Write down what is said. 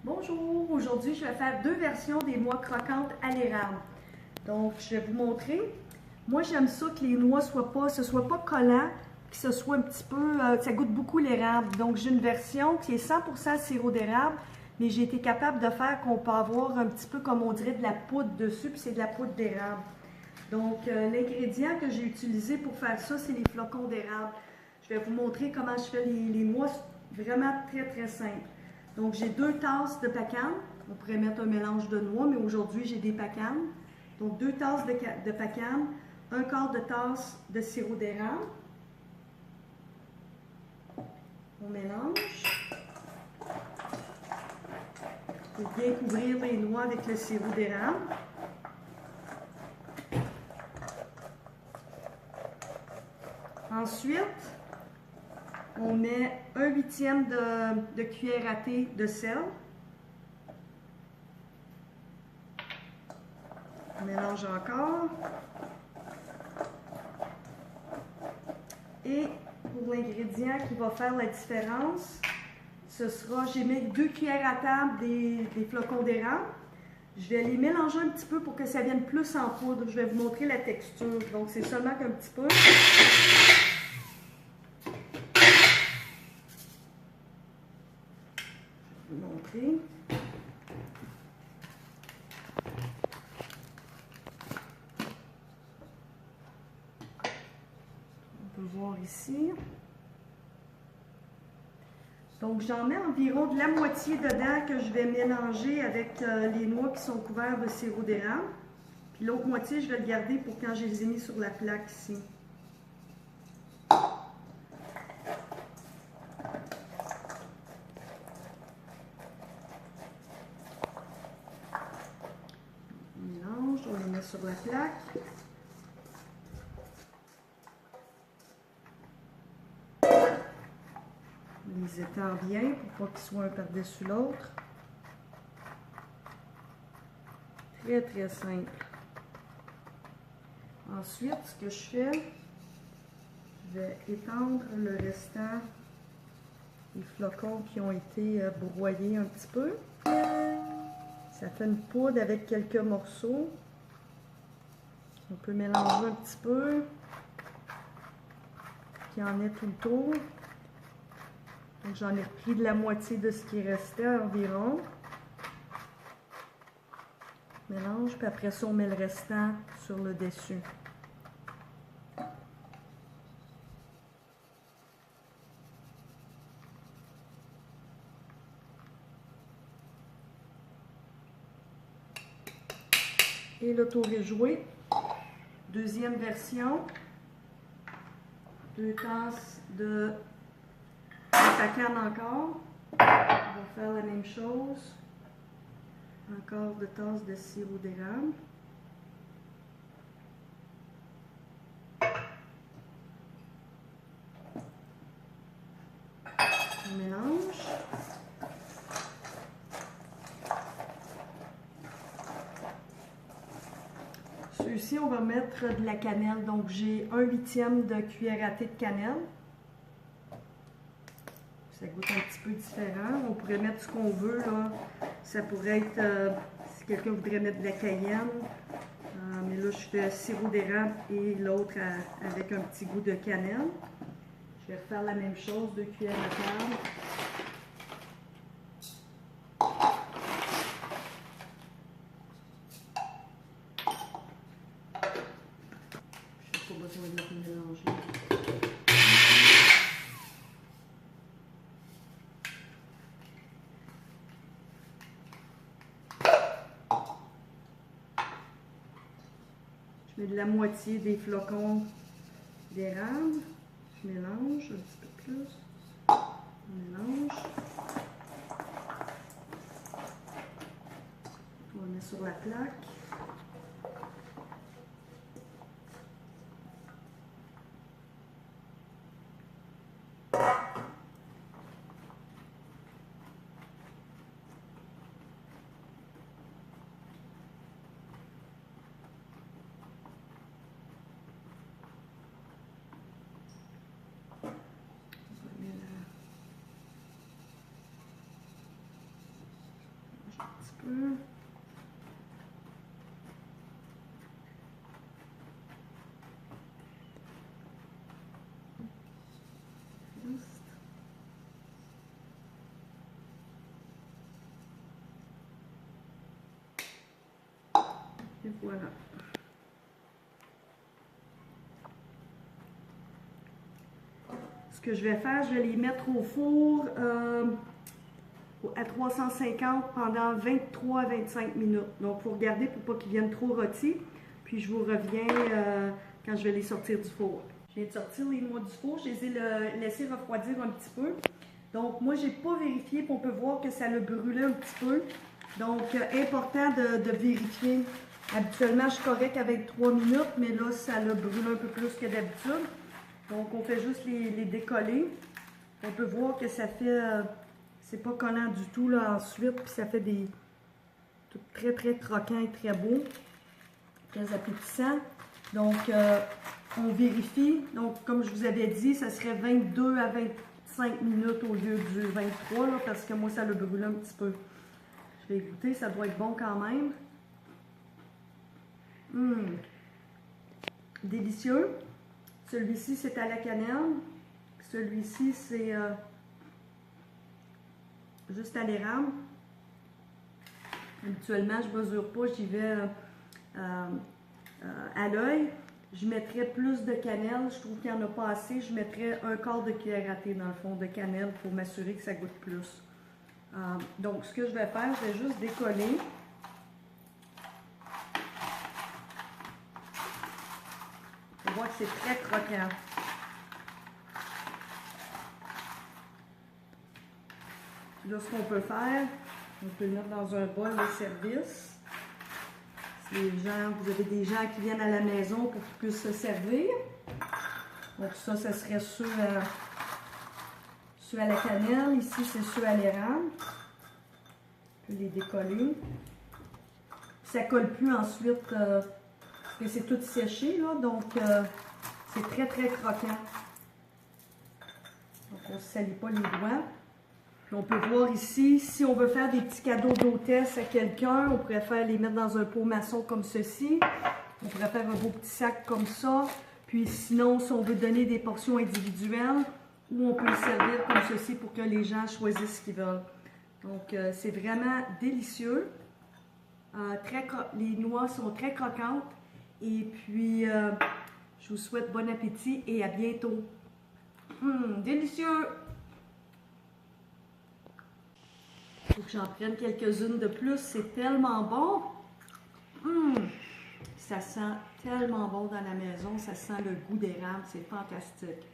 Bonjour, aujourd'hui je vais faire deux versions des noix croquantes à l'érable. Donc je vais vous montrer. Moi j'aime ça que les noix soit pas collant, que ce soit un petit peu, ça goûte beaucoup l'érable. Donc j'ai une version qui est 100% sirop d'érable, mais j'ai été capable de faire qu'on peut avoir un petit peu comme on dirait de la poudre dessus, puis c'est de la poudre d'érable. Donc l'ingrédient que j'ai utilisé pour faire ça, c'est les flocons d'érable. Je vais vous montrer comment je fais les noix, vraiment très simple. Donc, j'ai 2 tasses de pacane. On pourrait mettre un mélange de noix, mais aujourd'hui, j'ai des pacanes. Donc, 2 tasses de pacane, un quart de tasse de sirop d'érable. On mélange. Pour bien couvrir les noix avec le sirop d'érable. Ensuite, on met 1/8 de cuillère à thé de sel. On mélange encore. Et pour l'ingrédient qui va faire la différence, ce sera, j'ai mis 2 cuillères à table des flocons d'érable. Je vais les mélanger un petit peu pour que ça vienne plus en poudre. Je vais vous montrer la texture. Donc, c'est seulement qu'un petit peu. Je vais vous montrer. On peut voir ici. Donc, j'en mets environ de la moitié dedans que je vais mélanger avec les noix qui sont couvertes de sirop d'érable. Puis l'autre moitié, je vais le garder pour quand je les ai mis sur la plaque ici. On mélange, on les met sur la plaque. On les étend bien pour pas qu'ils soient un par-dessus l'autre. Très simple. Ensuite, ce que je fais, je vais étendre le restant des flocons qui ont été broyés un petit peu. Ça fait une poudre avec quelques morceaux. On peut mélanger un petit peu, qu'il y en ait tout le tour. Donc j'en ai repris de la moitié de ce qui restait environ. Mélange, puis après ça, on met le restant sur le dessus. Et le tour est joué. Deuxième version. 2 tasses de pacane encore. On va faire la même chose. Encore 2 tasses de sirop d'érable. On mélange. Ceux-ci, on va mettre de la cannelle. Donc, j'ai 1/8 de cuillère à thé de cannelle. Ça goûte un petit peu différent. On pourrait mettre ce qu'on veut, là. Ça pourrait être, si quelqu'un voudrait mettre de la cayenne. Mais là, je fais sirop d'érable et l'autre avec un petit goût de cannelle. Je vais refaire la même chose, 2 cuillères à table. Je n'ai pas besoin de le mélanger. Je mets de la moitié des flocons d'érable. Je mélange un petit peu plus. On mélange. On le met sur la plaque. petit peu. Juste. Et voilà. Ce que je vais faire, je vais les mettre au four à 350 pendant 23 à 25 minutes. Donc, il faut regarder pour pas qu'ils viennent trop rôtis. Puis, je vous reviens quand je vais les sortir du four. Je viens de sortir les noix du four. Je les ai laissés refroidir un petit peu. Donc, moi, je n'ai pas vérifié. Puis, on peut voir que ça l'a brûlé un petit peu. Donc, important de vérifier. Habituellement, je suis correcte avec 3 minutes, mais là, ça l'a brûlé un peu plus que d'habitude. Donc, on fait juste les décoller. On peut voir que ça fait... c'est pas collant du tout là ensuite, puis ça fait des... tout très, très croquant et très beau. Très appétissant. Donc, on vérifie. Donc, comme je vous avais dit, ça serait 22 à 25 minutes au lieu du 23, là, parce que moi, ça l'a brûlé un petit peu. Je vais goûter, ça doit être bon quand même. Délicieux. Celui-ci, c'est à la cannelle. Celui-ci, c'est juste à l'érable. Habituellement, je ne mesure pas, j'y vais à l'œil. Je mettrais plus de cannelle. Je trouve qu'il n'y en a pas assez. Je mettrais un quart de cuillère à thé dans le fond de cannelle pour m'assurer que ça goûte plus. Donc, ce que je vais faire, je vais juste décoller. On voit que c'est très croquant. Là, ce qu'on peut faire, on peut le mettre dans un bol de service. Si les gens, vous avez des gens qui viennent à la maison pour qu'ils puissent se servir. Donc ça serait ceux à la cannelle. Ici, c'est ceux à l'érable. On peut les décoller. Ça ne colle plus ensuite, parce que c'est tout séché, là, donc c'est très, très croquant. Donc on ne se salit pas les doigts. Puis on peut voir ici, si on veut faire des petits cadeaux d'hôtesse à quelqu'un, on pourrait les mettre dans un pot maçon comme ceci. On pourrait faire un beau petit sac comme ça. Puis sinon, si on veut donner des portions individuelles, ou on peut le servir comme ceci pour que les gens choisissent ce qu'ils veulent. Donc, c'est vraiment délicieux. Les noix sont très croquantes. Et puis, je vous souhaite bon appétit et à bientôt. Délicieux! Il faut que j'en prenne quelques-unes de plus. C'est tellement bon. Ça sent tellement bon dans la maison. Ça sent le goût d'érable. C'est fantastique.